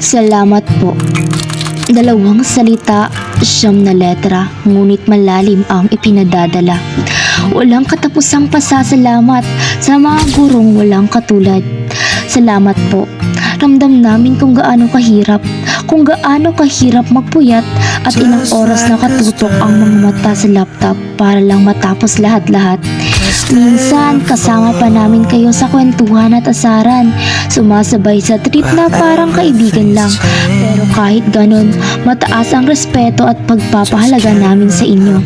Salamat po. Dalawang salita, 9 na letra, ngunit malalim ang ipinadadala. Walang katapusang pasasalamat sa mga gurong walang katulad. Salamat po. Ramdam namin kung gaano kahirap magpuyat at ilang oras nakatutok ang mga mata sa laptop para lang matapos lahat-lahat. Minsan, kasama pa namin kayo sa kwentuhan at asaran. Sumasabay sa trip na parang kaibigan lang. Pero kahit ganun, mataas ang respeto at pagpapahalaga namin sa inyo.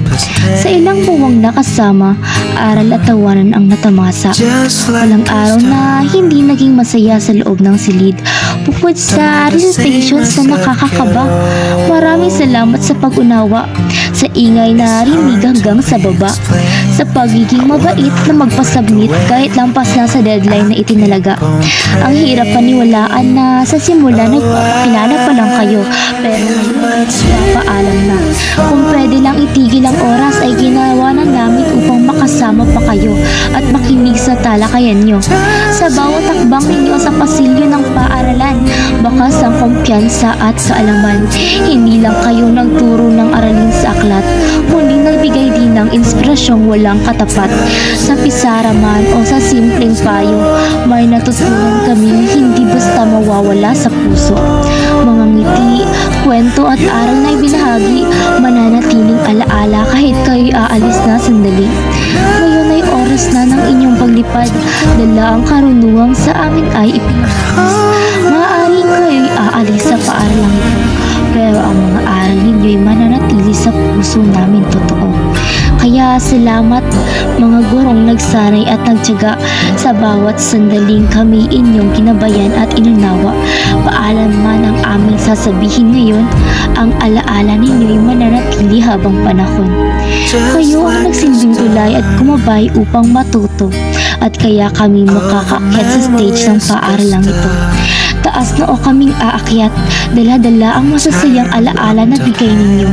Sa ilang buwang nakasama, aral at tawanan ang natamasa. Walang araw na hindi naging masaya sa loob ng silid. Bukod sa recitations na nakakakaba, maraming salamat sa pag-unawa, sa ingay na rinig hanggang sa baba, sa pagiging mabait na magpasubmit kahit lampas na sa deadline na itinalaga. Ang hirap paniwalaan na sa simula nagpapakilala pa lang kayo, pero ngayon papaalam na. Kung pwede lang itigil ang oras ay ginawa na namin upang makasama pa kayo at makinig sa talakayan nyo. Sa bawat takbang ninyo sa pasilyo ng paaralan, bakas ang kumpiyansa at kaalaman. Hindi lang kayo nagturo ng aralin sa aklat, kundi nagbigay din ng inspirasyong walang katapat. Sa pisara man o sa simpleng payo, may natutunan kami hindi basta mawawala sa puso. Mga ngiti, kwento at aral na ibinahagi, mananatiling alaala kahit kayo'y aalis na sandali. Ngayon ay oras na ng inyong paglipad, dala ang karunungang sa amin ay ipinahagis. Maaaring kayo'y aalis sa paaralang ito, pero ang mga aral ninyo'y mananatili sa puso namin totoo. Kaya salamat mga gurong nagsanay at nagtiyaga sa bawat sandaling kami inyong ginabayan at inunawa. Paalam man ang aming sasabihin ngayon, ang alaala ninyo'y mananatili habang panahon. Kayo ang nagsilbing tulay at kumabay upang matuto, at kaya kami makakaakyat sa stage ng paaralang ito. Taas na o kaming aakyat, dala-dala ang masasayang alaala na bigay ninyo.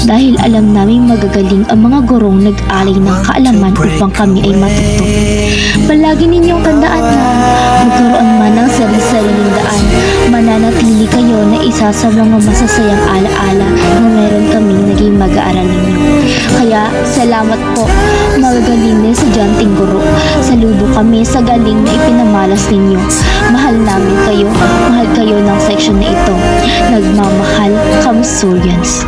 Dahil alam namin magagaling ang mga gurong nag-alay ng kaalaman upang kami ay matuto. Palagi ninyong tandaan na magkaroon man ng sarili-sariling daan, mananatili kayo na isa sa mga masasayang alaala na meron kaming naging mag-aaral ninyo. Kaya salamat po, magagaling na estudyanteng guro. Saludo kami sa galing na ipinamalas ninyo. Mahal namin kayo, mahal kayo ng section na ito. Nagmamahal, Kamsurians.